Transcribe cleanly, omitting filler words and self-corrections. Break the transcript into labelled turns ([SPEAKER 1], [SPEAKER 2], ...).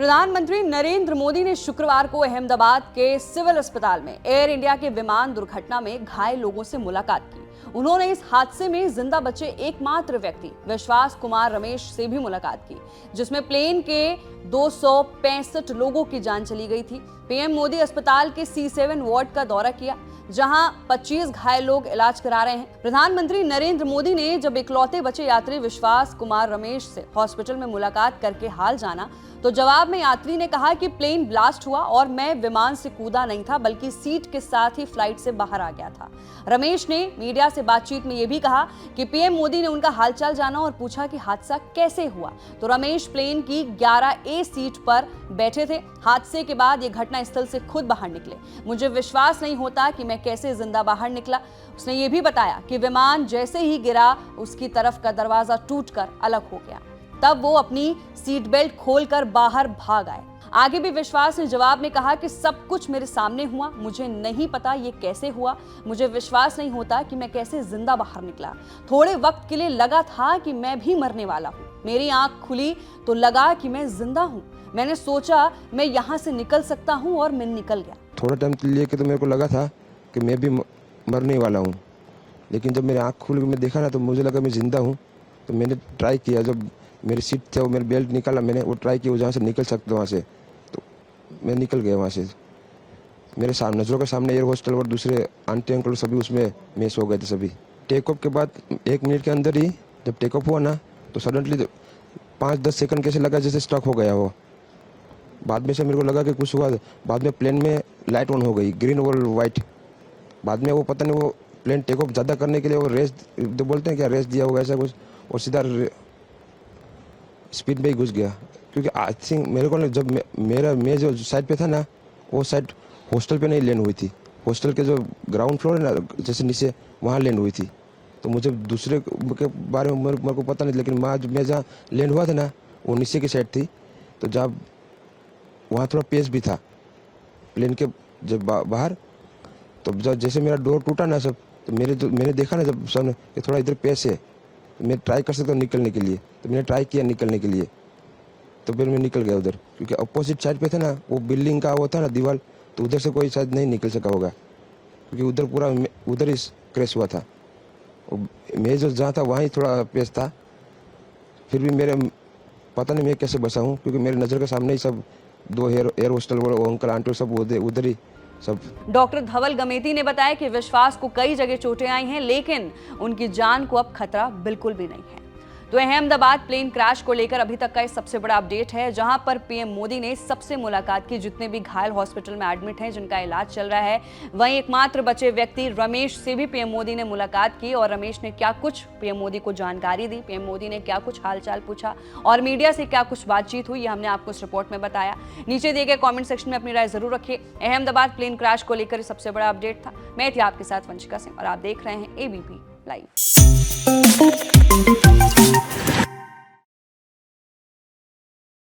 [SPEAKER 1] प्रधानमंत्री नरेंद्र मोदी ने शुक्रवार को अहमदाबाद के सिविल अस्पताल में एयर इंडिया के विमान दुर्घटना में घायल लोगों से मुलाकात की। उन्होंने इस हादसे में जिंदा बचे एकमात्र व्यक्ति विश्वास कुमार रमेश से भी मुलाकात की, जिसमें प्लेन के 265 लोगों की जान चली गई थी। पीएम मोदी अस्पताल के C7 वार्ड का दौरा किया, जहां 25 घायल लोग इलाज करा रहे हैं। प्रधानमंत्री नरेंद्र मोदी ने जब इकलौते बचे यात्री विश्वास कुमार रमेश से हॉस्पिटल में मुलाकात करके हाल जाना, तो जवाब में यात्री ने कहा कि प्लेन ब्लास्ट हुआ और मैं विमान से कूदा नहीं था, बल्कि सीट के साथ ही फ्लाइट से बाहर आ गया था। रमेश ने मीडिया से बातचीत में यह भी कहा कि पीएम मोदी ने उनका हालचाल जाना और पूछा कि हादसा कैसे हुआ, तो रमेश प्लेन की 11A सीट पर बैठे थे। हादसे के बाद ये घटना स्थल से खुद बाहर निकले। मुझे विश्वास नहीं होता कि मैं कैसे जिंदा बाहर निकला। उसने ये भी बताया कि विमान जैसे ही गिरा, उसकी तरफ का दरवाजा टूटकर अलग हो गया। तब वो अपनी सीट बेल्ट खोलकर बाहर भाग आए। आगे भी विश्वास ने जवाब में कहा कि सब कुछ मेरे सामने हुआ, मुझे नहीं पता ये कैसे हुआ। मुझे विश्वास नहीं होता कि मैं कैसे जिंदा बाहर निकला। थोड़े वक्त के लिए लगा था कि मैं भी मरने वाला हूँ। मेरी आंख खुली तो लगा कि मैं जिंदा हूँ। मैंने सोचा मैं यहाँ से निकल सकता हूँ और मैं निकल गया।
[SPEAKER 2] थोड़ा टाइम लिए कि तो मेरे को लगा था कि मैं भी मरने वाला हूँ, लेकिन जब मेरी आँख खुल के मैं देखा ना, तो मुझे लगा मैं ज़िंदा हूँ। तो मैंने ट्राई किया, जब मेरी सीट थे वो मेरी बेल्ट निकाला, मैंने वो ट्राई किया जहाँ से निकल सकता वहाँ से, तो मैं निकल गया वहाँ से। मेरे सामने नजरों के सामने एयर हॉस्टल और दूसरे आंटी अंकल सभी उसमें मिस हो गए थे सभी। टेक ऑफ के बाद 1 मिनट के अंदर ही जब टेक ऑफ हुआ ना, तो सडनली 5-10 सेकंड कैसे लगा जैसे स्टक हो गया हो। बाद में से मेरे को लगा कि कुछ हुआ। बाद में प्लेन में लाइट ऑन हो गई, ग्रीन और वाइट। बाद में वो पता नहीं, वो प्लेन टेक ऑफ ज़्यादा करने के लिए वो रेस तो बोलते हैं क्या, रेस दिया होगा ऐसा कुछ, और सीधा स्पीड में ही घुस गया। क्योंकि आई थिंक मेरे को ना, जब मैं जो साइड पे था ना, वो साइड हॉस्टल पे नहीं लैंड हुई थी। हॉस्टल के जो ग्राउंड फ्लोर है ना, जैसे नीचे, वहाँ लैंड हुई थी। तो मुझे दूसरे के बारे में मेरे को पता नहीं, लेकिन मैं जहाँ लैंड हुआ था ना, वो नीचे की साइड थी। तो जब वहाँ थोड़ा पेस भी था प्लेन के जब बाहर, तो जब जैसे मेरा डोर टूटा ना सब, तो मैंने देखा ना जब सब कि थोड़ा इधर पेस है, तो मैं ट्राई कर सकता हूँ निकलने के लिए। तो मैंने ट्राई किया निकलने के लिए, तो फिर मैं निकल गया उधर। क्योंकि अपोजिट साइड पे था ना, वो बिल्डिंग का वो था ना दीवार, तो उधर से कोई शायद नहीं निकल सका होगा, क्योंकि उधर पूरा उधर ही क्रैश हुआ था। मैं जो जहाँ था वहाँ ही थोड़ा पेस था। फिर भी मेरे पता नहीं मैं कैसे बचा हूँ, क्योंकि मेरे नज़र के सामने ही सब 2 एयर हॉस्टल वो अंकल आंटी सब उधर ही सब।
[SPEAKER 1] डॉक्टर धवल गमेती ने बताया कि विश्वास को कई जगह चोटें आई हैं, लेकिन उनकी जान को अब खतरा बिल्कुल भी नहीं है। तो अहमदाबाद प्लेन क्रैश को लेकर अभी तक का ये सबसे बड़ा अपडेट है, जहां पर पीएम मोदी ने सबसे मुलाकात की। जितने भी घायल हॉस्पिटल में एडमिट हैं, जिनका इलाज चल रहा है, वहीं एकमात्र बचे व्यक्ति रमेश से भी पीएम मोदी ने मुलाकात की। और रमेश ने क्या कुछ पीएम मोदी को जानकारी दी, पीएम मोदी ने क्या कुछ हालचाल पूछा और मीडिया से क्या कुछ बातचीत हुई, ये हमने आपको इस रिपोर्ट में बताया। नीचे दिए गए कॉमेंट सेक्शन में अपनी राय जरूर रखिए। अहमदाबाद प्लेन क्रैश को लेकर सबसे बड़ा अपडेट था। मैं थी आपके साथ वंशिका सिंह और आप देख रहे हैं ABP लाइव।